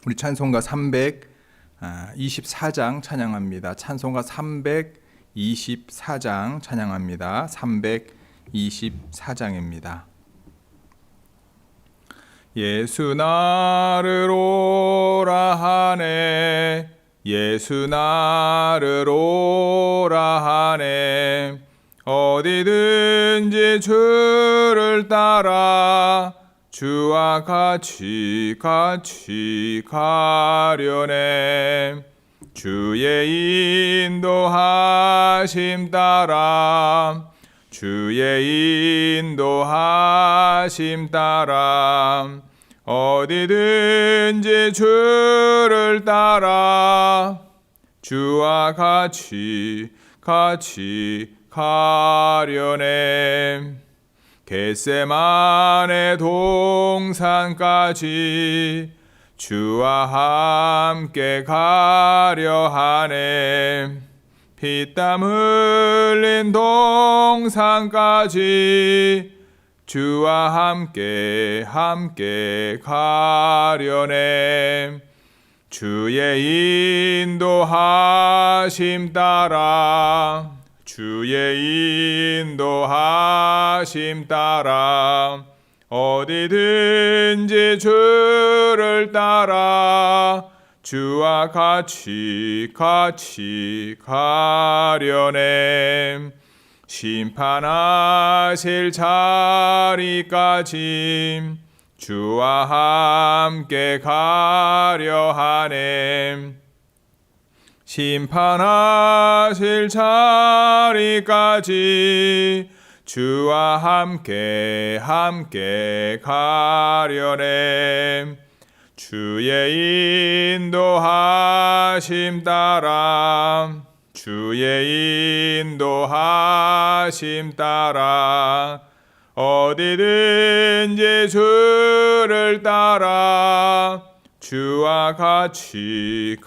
우리 찬송가 324장 찬양합니다. 찬송가 324장 찬양합니다. 324장입니다. 예수 나를 오라 하네, 예수 나를 오라 하네. 어디든지 주를 따라 주와 같이 가려네. 주의 인도하심 따라, 주의 인도하심 따라. 어디든지 주를 따라 주와 같이 가려네. 겟세마네 동산까지 주와 함께 가려 하네. 피땀 흘린 동산까지 주와 함께 가려네. 주의 인도하심 따라, 주의 인도하심 따라. 어디든지 주를 따라 주와 같이 가려네. 심판하실 자리까지 주와 함께 가려 하네. 심판하실 자리까지 주와 함께 가려네. 주의 인도하심 따라, 주의 인도하심 따라. 어디든지 주를 따라 주와 같이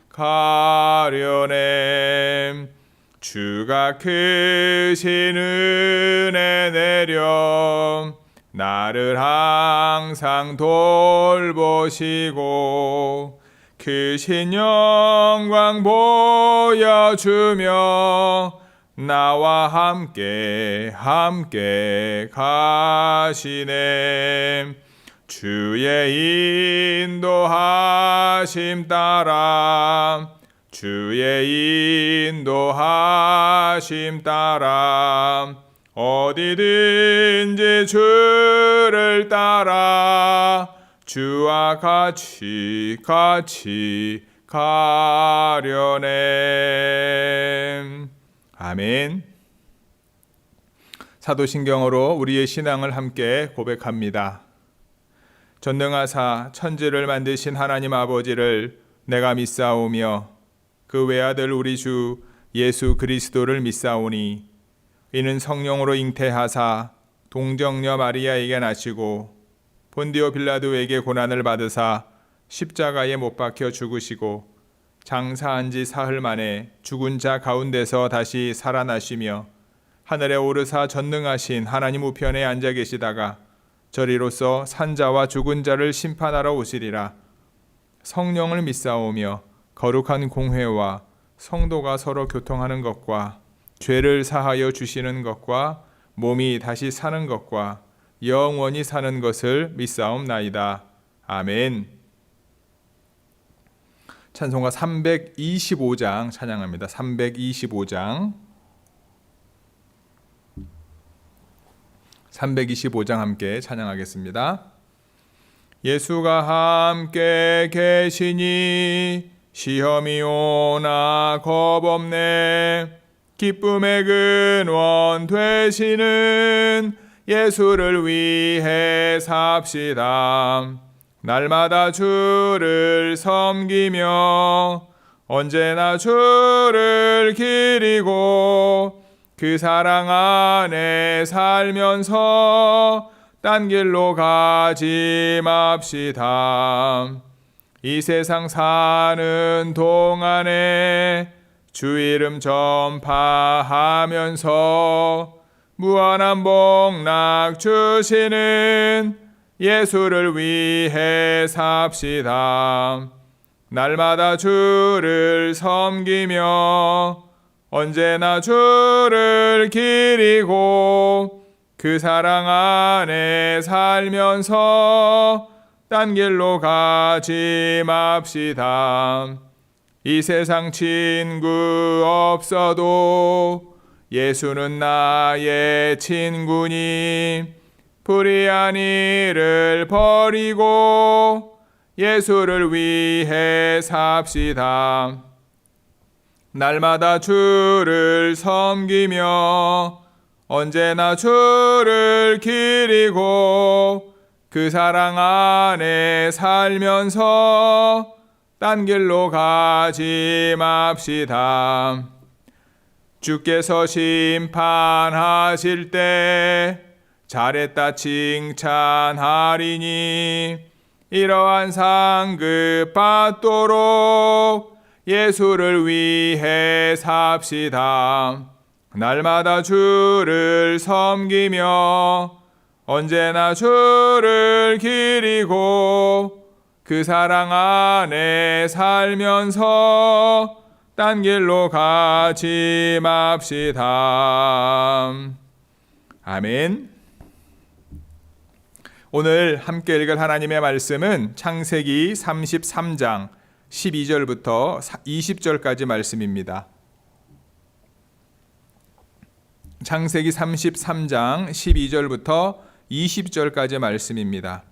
가려네. 주가 크신 은혜 내려 나를 항상 돌보시고 크신 영광 보여주며 나와 함께 가시네. 주의 인도하심 따라, 주의 인도하심 따라. 어디든지 주를 따라 주와 같이 가려네. 아멘. 사도신경으로 우리의 신앙을 함께 고백합니다. 전능하사 천지를 만드신 하나님 아버지를 내가 믿사오며 그 외아들 우리 주 예수 그리스도를 믿사오니 이는 성령으로 잉태하사 동정녀 마리아에게 나시고 본디오 빌라도에게 고난을 받으사 십자가에 못 박혀 죽으시고 장사한 지 사흘 만에 죽은 자 가운데서 다시 살아나시며 하늘에 오르사 전능하신 하나님 우편에 앉아 계시다가 저리로서 산자와 죽은 자를 심판하러 오시리라. 성령을 믿사오며 거룩한 공회와 성도가 서로 교통하는 것과 죄를 사하여 주시는 것과 몸이 다시 사는 것과 영원히 사는 것을 믿사옵나이다. 아멘. 찬송가 325장 찬양합니다. 325장 함께 찬양하겠습니다. 예수가 함께 계시니 시험이 오나 겁없네. 기쁨의 근원 되시는 예수를 위해 삽시다. 날마다 주를 섬기며 언제나 주를 기리고 그 사랑 안에 살면서 딴 길로 가지 맙시다. 이 세상 사는 동안에 주 이름 전파하면서 무한한 복락 주시는 예수를 위해 삽시다. 날마다 주를 섬기며 언제나 주를 기리고 그 사랑 안에 살면서 딴 길로 가지 맙시다. 이 세상 친구 없어도 예수는 나의 친구니 불의한 일을 버리고 예수를 위해 삽시다. 날마다 주를 섬기며 언제나 주를 기리고 그 사랑 안에 살면서 딴 길로 가지 맙시다. 주께서 심판하실 때 잘했다 칭찬하리니 이러한 상급 받도록 예수를 위해 삽시다. 날마다 주를 섬기며 언제나 주를 기리고 그 사랑 안에 살면서 딴 길로 가지 맙시다. 아멘. 오늘 함께 읽을 하나님의 말씀은 창세기 33장 12절부터 20절까지 말씀입니다. 창세기 33장 12절부터 20절까지 말씀입니다.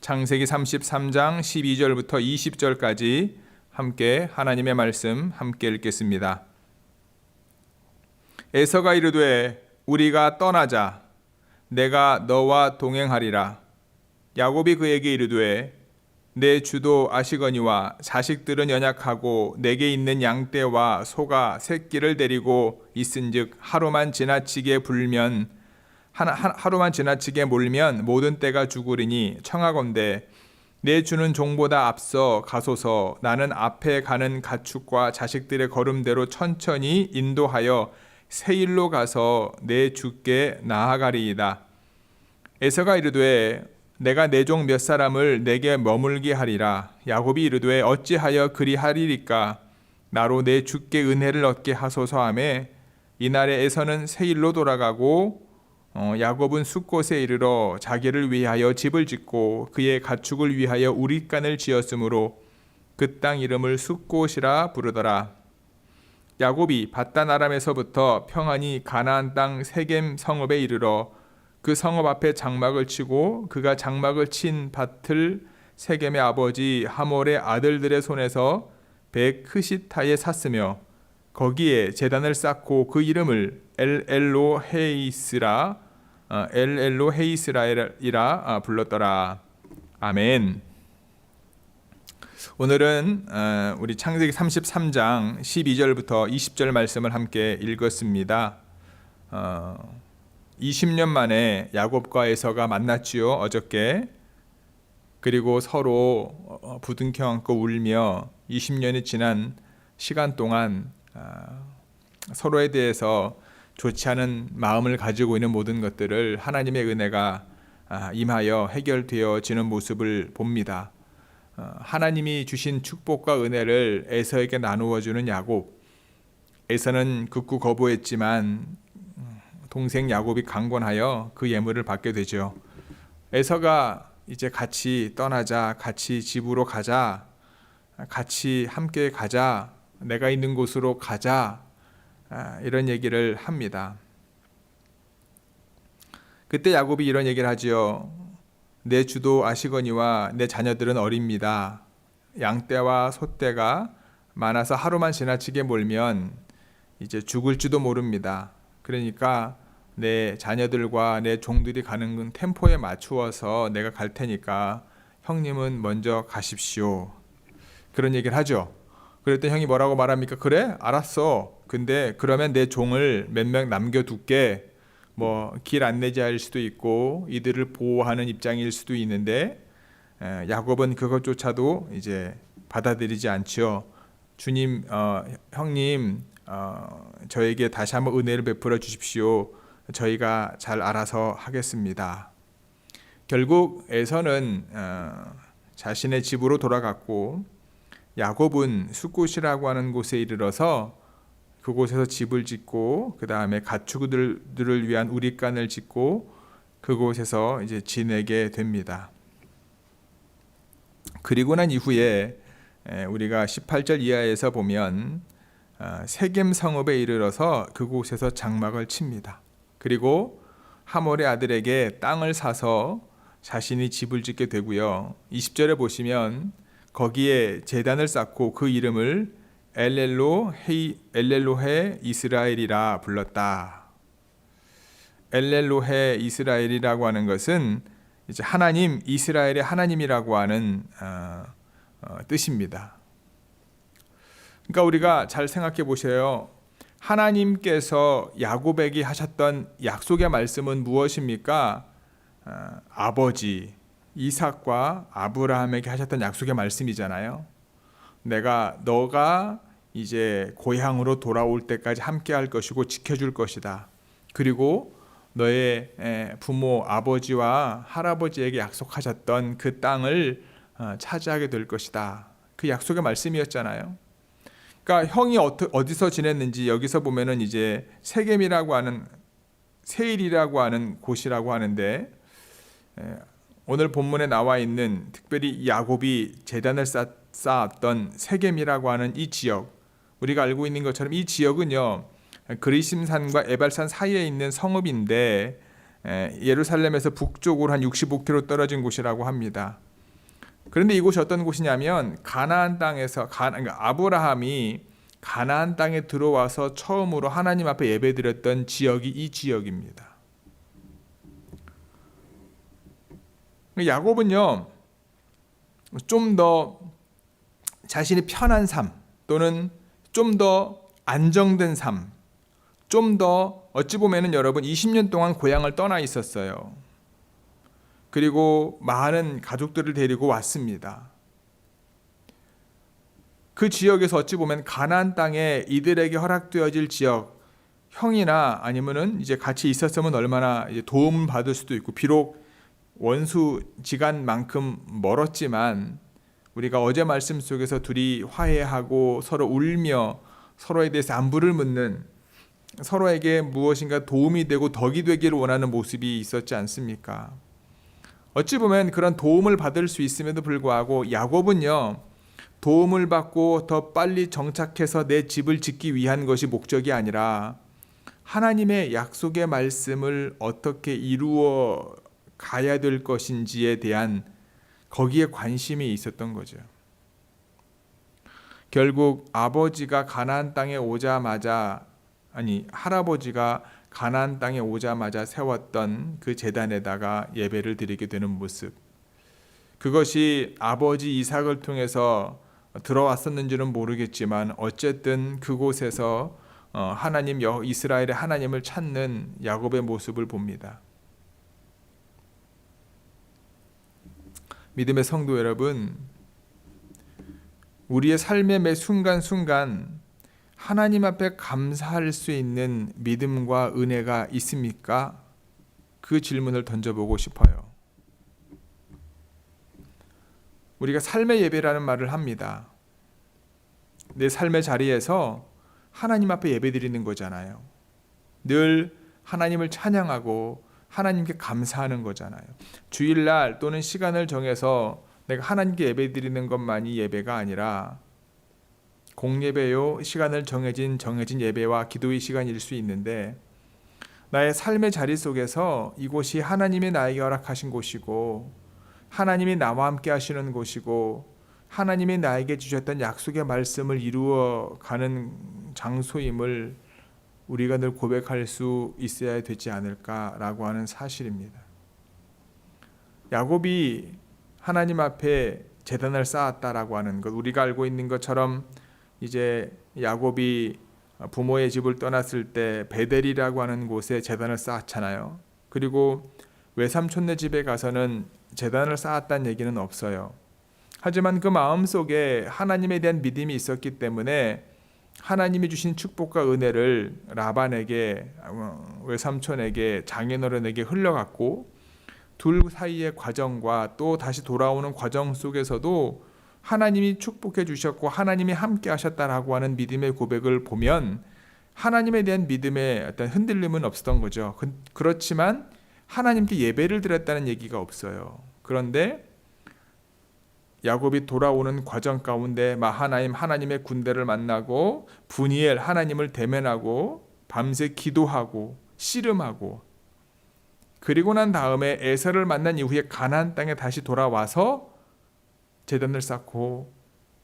창세기 33장 12절부터 20절까지 함께 하나님의 말씀 함께 읽겠습니다. 에서가 이르되 우리가 떠나자 내가 너와 동행하리라. 야곱이 그에게 이르되 내 주도 아시거니와 자식들은 연약하고 내게 있는 양떼와 소가 새끼를 데리고 있은즉 하루만 지나치게 몰면 모든 떼가 죽으리니 청하건대 내 주는 종보다 앞서 가소서. 나는 앞에 가는 가축과 자식들의 걸음대로 천천히 인도하여 세일로 가서 내 주께 나아가리이다. 에서가 이르되 내가 내 종 몇 사람을 내게 머물게 하리라. 야곱이 이르되 어찌하여 그리하리리까? 나로 내 주께 은혜를 얻게 하소서 하며 이날에 에서는 세일로 돌아가고 야곱은 숫곳에 이르러 자기를 위하여 집을 짓고 그의 가축을 위하여 우릿간을 지었으므로 그 땅 이름을 숫곳이라 부르더라. 야곱이 밧단 아람에서부터 평안히 가나안 땅 세겜 성읍에 이르러 그 성읍 앞에 장막을 치고 그가 장막을 친 밭을 세겜의 아버지 하몰의 아들들의 손에서 베크시타에 샀으며 거기에 제단을 쌓고 그 이름을 엘엘로헤이스라 불렀더라. 아멘. 오늘은 우리 창세기 33장 12절부터 20절 말씀을 함께 읽었습니다. 20년 만에 야곱과 에서가 만났지요. 어저께. 그리고 서로 부둥켜 안고 울며 20년이 지난 시간 동안 서로에 대해서 좋지 않은 마음을 가지고 있는 모든 것들을 하나님의 은혜가 임하여 해결되어지는 모습을 봅니다. 하나님이 주신 축복과 은혜를 에서에게 나누어 주는 야곱. 에서는 극구 거부했지만 동생 야곱이 강권하여 그 예물을 받게 되죠. 에서가 이제 같이 떠나자, 같이 집으로 가자, 같이 함께 가자, 내가 있는 곳으로 가자, 이런 얘기를 합니다. 그때 야곱이 이런 얘기를 하지요. 내 주도 아시거니와 내 자녀들은 어립니다. 양떼와 소떼가 많아서 하루만 지나치게 몰면 이제 죽을지도 모릅니다. 그러니까 내 자녀들과 내 종들이 가는 템포에 맞추어서 내가 갈 테니까 형님은 먼저 가십시오. 그런 얘기를 하죠. 그랬더니 형이 뭐라고 말합니까? 그래? 알았어. 근데 그러면 내 종을 몇 명 남겨둘게. 뭐 길 안내자일 수도 있고 이들을 보호하는 입장일 수도 있는데 야곱은 그것조차도 이제 받아들이지 않죠. 주님, 형님, 저에게 다시 한번 은혜를 베풀어 주십시오. 저희가 잘 알아서 하겠습니다. 결국 에서는 자신의 집으로 돌아갔고 야곱은 숫곳이라고 하는 곳에 이르러서 그곳에서 집을 짓고 그 다음에 가축들을 위한 우릿간을 짓고 그곳에서 이제 지내게 됩니다. 그리고 난 이후에 우리가 18절 이하에서 보면 세겜 성읍에 이르러서 그곳에서 장막을 칩니다. 그리고 하몰의 아들에게 땅을 사서 자신이 집을 짓게 되고요. 20절에 보시면 거기에 제단을 쌓고 그 이름을 엘렐로헤 이스라엘이라 불렀다. 엘렐로헤 이스라엘이라고 하는 것은 이제 하나님, 이스라엘의 하나님이라고 하는 뜻입니다. 그러니까 우리가 잘 생각해 보세요. 하나님께서 야곱에게 하셨던 약속의 말씀은 무엇입니까? 아버지 이삭과 아브라함에게 하셨던 약속의 말씀이잖아요. 너가 이제 고향으로 돌아올 때까지 함께 할 것이고 지켜줄 것이다. 그리고 너의 부모 아버지와 할아버지에게 약속하셨던 그 땅을 차지하게 될 것이다. 그 약속의 말씀이었잖아요. 그러니까 형이 어디서 지냈는지 여기서 보면은 이제 세겜이라고 하는 세일이라고 하는 곳이라고 하는데 오늘 본문에 나와 있는 특별히 야곱이 제단을 쌓았던 세겜이라고 하는 이 지역, 우리가 알고 있는 것처럼 이 지역은요 그리심산과 에발산 사이에 있는 성읍인데 예루살렘에서 북쪽으로 한 65km 떨어진 곳이라고 합니다. 그런데 이곳이 어떤 곳이냐면 가나안 땅에서 그러니까 아브라함이 가나안 땅에 들어와서 처음으로 하나님 앞에 예배드렸던 지역이 이 지역입니다. 야곱은요 좀 더 자신이 편한 삶 또는 좀 더 안정된 삶, 좀 더 어찌 보면은 여러분 20년 동안 고향을 떠나 있었어요. 그리고 많은 가족들을 데리고 왔습니다. 그 지역에서 어찌 보면 가나안 땅에 이들에게 허락되어질 지역, 형이나 아니면은 이제 같이 있었으면 얼마나 도움 받을 수도 있고, 비록 원수 지간만큼 멀었지만 우리가 어제 말씀 속에서 둘이 화해하고 서로 울며 서로에 대해서 안부를 묻는, 서로에게 무엇인가 도움이 되고 덕이 되기를 원하는 모습이 있었지 않습니까? 어찌 보면 그런 도움을 받을 수 있음에도 불구하고 야곱은요 도움을 받고 더 빨리 정착해서 내 집을 짓기 위한 것이 목적이 아니라 하나님의 약속의 말씀을 어떻게 이루어 가야 될 것인지에 대한 거기에 관심이 있었던 거죠. 결국 할아버지가 가나안 땅에 오자마자 세웠던 그 제단에다가 예배를 드리게 되는 모습, 그것이 아버지 이삭을 통해서 들어왔었는지는 모르겠지만 어쨌든 그곳에서 하나님 이스라엘의 하나님을 찾는 야곱의 모습을 봅니다. 믿음의 성도 여러분, 우리의 삶의 매 순간순간 하나님 앞에 감사할 수 있는 믿음과 은혜가 있습니까? 그 질문을 던져보고 싶어요. 우리가 삶의 예배라는 말을 합니다. 내 삶의 자리에서 하나님 앞에 예배드리는 거잖아요. 늘 하나님을 찬양하고 하나님께 감사하는 거잖아요. 주일날 또는 시간을 정해서 내가 하나님께 예배드리는 것만이 예배가 아니라 공예배요, 시간을 정해진 예배와 기도의 시간일 수 있는데, 나의 삶의 자리 속에서 이곳이 하나님이 나에게 허락하신 곳이고 하나님이 나와 함께 하시는 곳이고 하나님이 나에게 주셨던 약속의 말씀을 이루어가는 장소임을 우리가 늘 고백할 수 있어야 되지 않을까라고 하는 사실입니다. 야곱이 하나님 앞에 제단을 쌓았다라고 하는 것, 우리가 알고 있는 것처럼 이제 야곱이 부모의 집을 떠났을 때 베델이라고 하는 곳에 제단을 쌓았잖아요. 그리고 외삼촌네 집에 가서는 제단을 쌓았다는 얘기는 없어요. 하지만 그 마음속에 하나님에 대한 믿음이 있었기 때문에 하나님이 주신 축복과 은혜를 라반에게, 외삼촌에게, 장인어른에게 흘려갔고, 둘 사이의 과정과 또 다시 돌아오는 과정 속에서도 하나님이 축복해 주셨고 하나님이 함께 하셨다라고 하는 믿음의 고백을 보면 하나님에 대한 믿음의 어떤 흔들림은 없었던 거죠. 그렇지만 하나님께 예배를 드렸다는 얘기가 없어요. 그런데 야곱이 돌아오는 과정 가운데 마하나임 하나님의 군대를 만나고 브니엘 하나님을 대면하고 밤새 기도하고 씨름하고, 그리고 난 다음에 에서를 만난 이후에 가나안 땅에 다시 돌아와서 제단을 쌓고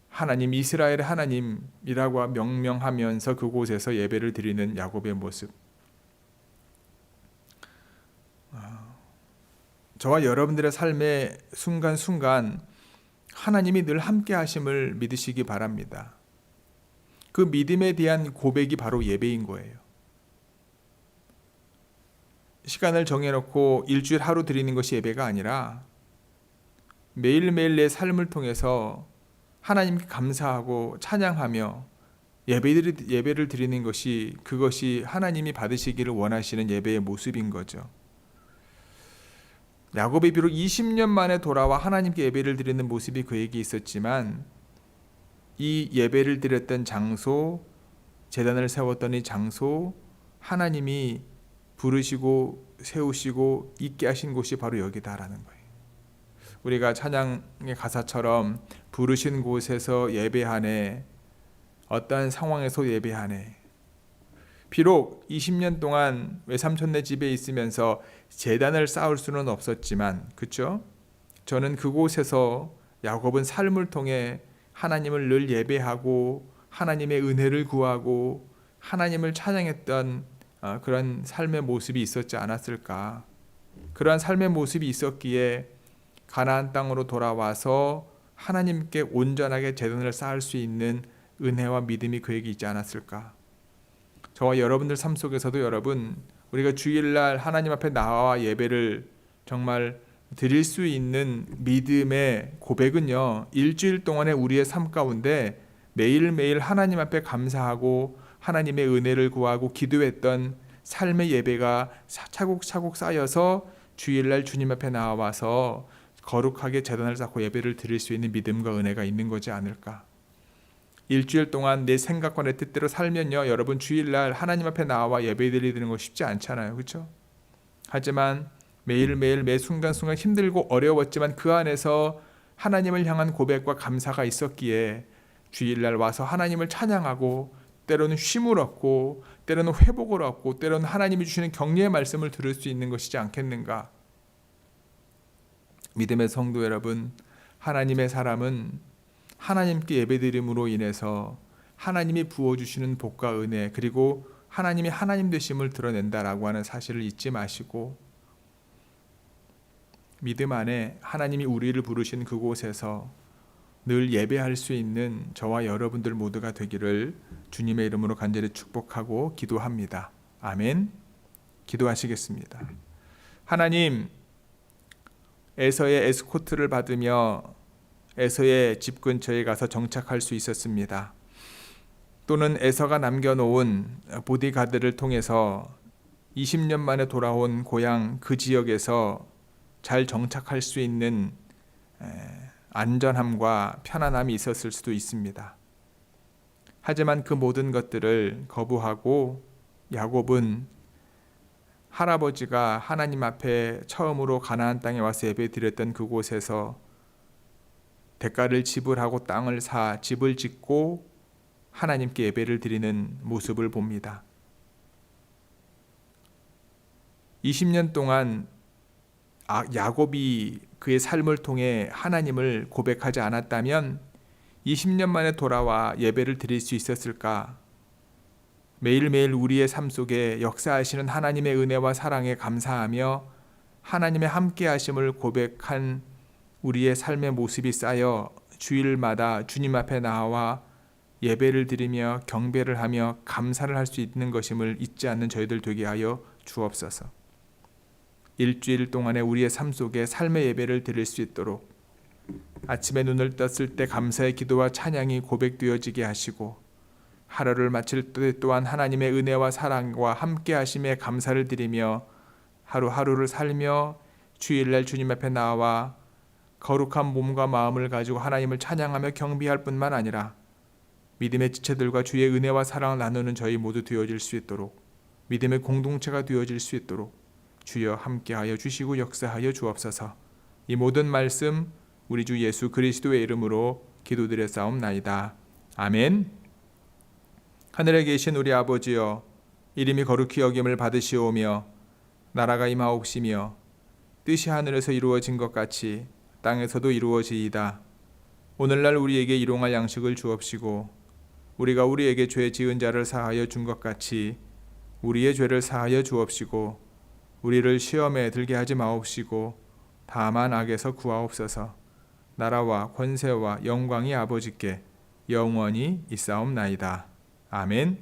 하나님 이스라엘의 하나님이라고 명명하면서 그곳에서 예배를 드리는 야곱의 모습. 저와 여러분들의 삶의 순간순간 하나님이 늘 함께 하심을 믿으시기 바랍니다. 그 믿음에 대한 고백이 바로 예배인 거예요. 시간을 정해놓고 일주일 하루 드리는 것이 예배가 아니라 매일매일 내 삶을 통해서 하나님께 감사하고 찬양하며 예배를 드리는 것이, 그것이 하나님이 받으시기를 원하시는 예배의 모습인 거죠. 야곱이 비록 20년 만에 돌아와 하나님께 예배를 드리는 모습이 그에게 있었지만 이 예배를 드렸던 장소, 제단을 세웠던 이 장소, 하나님이 부르시고 세우시고 있게 하신 곳이 바로 여기다라는 거예요. 우리가 찬양의 가사처럼 부르신 곳에서 예배하네, 어떠한 상황에서 예배하네. 비록 20년 동안 외삼촌네 집에 있으면서 제단을 쌓을 수는 없었지만, 그렇죠? 저는 그곳에서 야곱은 삶을 통해 하나님을 늘 예배하고 하나님의 은혜를 구하고 하나님을 찬양했던 그런 삶의 모습이 있었지 않았을까. 그러한 삶의 모습이 있었기에 가나안 땅으로 돌아와서 하나님께 온전하게 제단을 쌓을 수 있는 은혜와 믿음이 그에게 있지 않았을까. 저와 여러분들 삶 속에서도 여러분, 우리가 주일날 하나님 앞에 나와 예배를 정말 드릴 수 있는 믿음의 고백은요, 일주일 동안의 우리의 삶 가운데 매일매일 하나님 앞에 감사하고 하나님의 은혜를 구하고 기도했던 삶의 예배가 차곡차곡 쌓여서 주일날 주님 앞에 나와서 거룩하게 제단을 쌓고 예배를 드릴 수 있는 믿음과 은혜가 있는 거지 않을까. 일주일 동안 내 생각과 내 뜻대로 살면요, 여러분 주일날 하나님 앞에 나와 예배 드리는 거 쉽지 않잖아요. 그렇죠? 하지만 매일매일 매 순간순간 힘들고 어려웠지만 그 안에서 하나님을 향한 고백과 감사가 있었기에 주일날 와서 하나님을 찬양하고 때로는 쉼을 얻고 때로는 회복을 얻고 때로는 하나님이 주시는 격려의 말씀을 들을 수 있는 것이지 않겠는가. 믿음의 성도 여러분, 하나님의 사람은 하나님께 예배드림으로 인해서 하나님이 부어주시는 복과 은혜, 그리고 하나님이 하나님 되심을 드러낸다라고 하는 사실을 잊지 마시고 믿음 안에 하나님이 우리를 부르신 그곳에서 늘 예배할 수 있는 저와 여러분들 모두가 되기를 주님의 이름으로 간절히 축복하고 기도합니다. 아멘. 기도하시겠습니다. 하나님, 에서의 에스코트를 받으며 에서의 집 근처에 가서 정착할 수 있었습니다. 또는 에서가 남겨놓은 보디가드를 통해서 20년 만에 돌아온 고향 그 지역에서 잘 정착할 수 있는 안전함과 편안함이 있었을 수도 있습니다. 하지만 그 모든 것들을 거부하고 야곱은 할아버지가 하나님 앞에 처음으로 가나안 땅에 와서 예배드렸던 그곳에서 대가를 지불하고 땅을 사 집을 짓고 하나님께 예배를 드리는 모습을 봅니다. 20년 동안 야곱이 그의 삶을 통해 하나님을 고백하지 않았다면 20년 만에 돌아와 예배를 드릴 수 있었을까? 매일매일 우리의 삶 속에 역사하시는 하나님의 은혜와 사랑에 감사하며 하나님의 함께하심을 고백한 우리의 삶의 모습이 쌓여 주일마다 주님 앞에 나와 예배를 드리며 경배를 하며 감사를 할 수 있는 것임을 잊지 않는 저희들 되게 하여 주옵소서. 일주일 동안의 우리의 삶 속에 삶의 예배를 드릴 수 있도록 아침에 눈을 떴을 때 감사의 기도와 찬양이 고백되어지게 하시고 하루를 마칠 때 또한 하나님의 은혜와 사랑과 함께 하심에 감사를 드리며 하루하루를 살며 주일날 주님 앞에 나와 거룩한 몸과 마음을 가지고 하나님을 찬양하며 경배할 뿐만 아니라 믿음의 지체들과 주의 은혜와 사랑을 나누는 저희 모두 되어질 수 있도록, 믿음의 공동체가 되어질 수 있도록 주여 함께하여 주시고 역사하여 주옵소서. 이 모든 말씀 우리 주 예수 그리스도의 이름으로 기도드렸사옵나이다. 아멘. 하늘에 계신 우리 아버지여, 이름이 거룩히 여김을 받으시오며 나라가 임하옵시며 뜻이 하늘에서 이루어진 것 같이 땅에서도 이루어지이다. 오늘날 우리에게 일용할 양식을 주옵시고 우리가 우리에게 죄 지은 자를 사하여 준 것 같이 우리의 죄를 사하여 주옵시고 우리를 시험에 들게 하지 마옵시고 다만 악에서 구하옵소서. 나라와 권세와 영광이 아버지께 영원히 있사옵나이다. 아멘.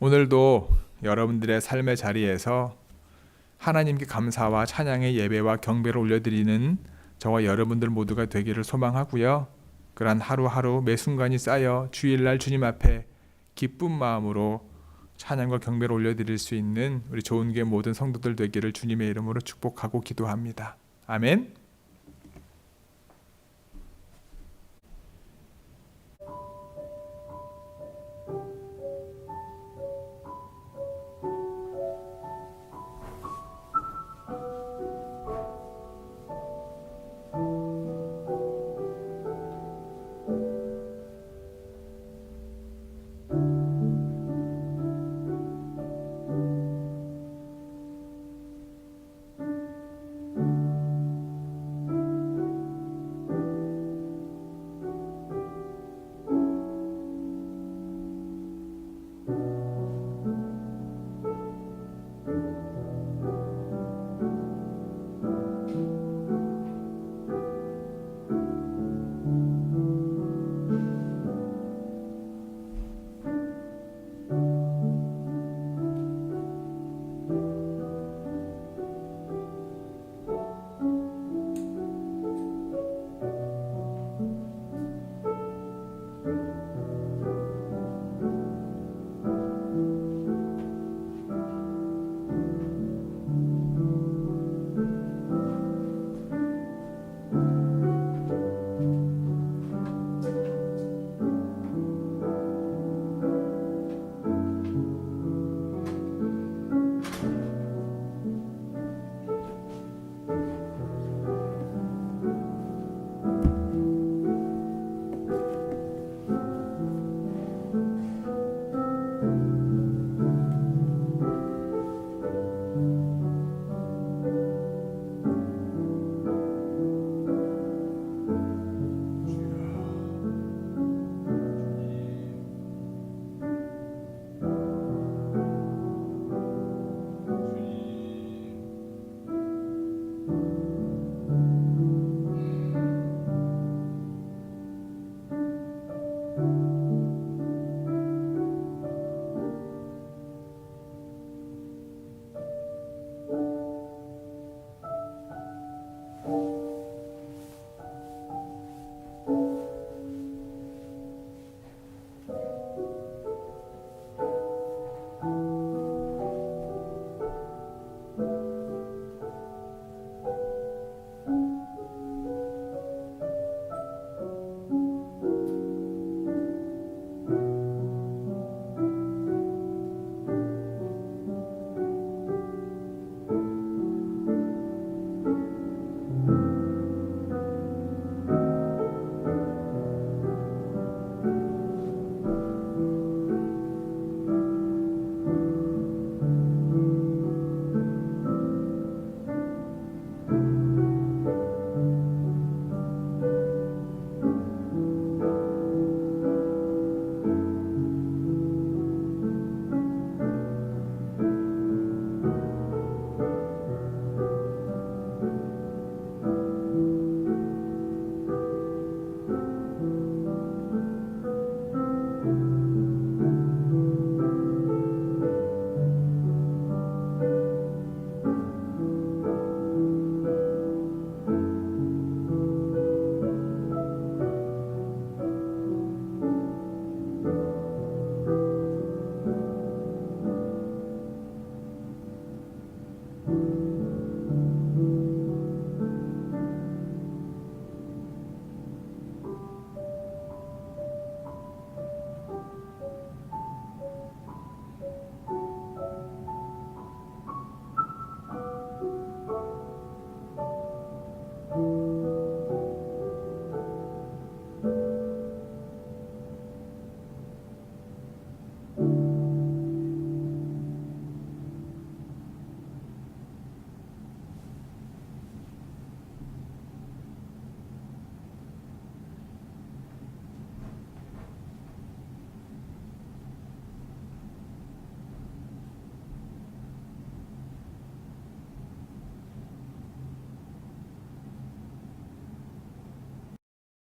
오늘도 여러분들의 삶의 자리에서 하나님께 감사와 찬양의 예배와 경배를 올려드리는 저와 여러분들 모두가 되기를 소망하고요. 그러한 하루하루 매 순간이 쌓여 주일날 주님 앞에 기쁜 마음으로 찬양과 경배를 올려드릴 수 있는 우리 좋은교회 모든 성도들 되기를 주님의 이름으로 축복하고 기도합니다. 아멘.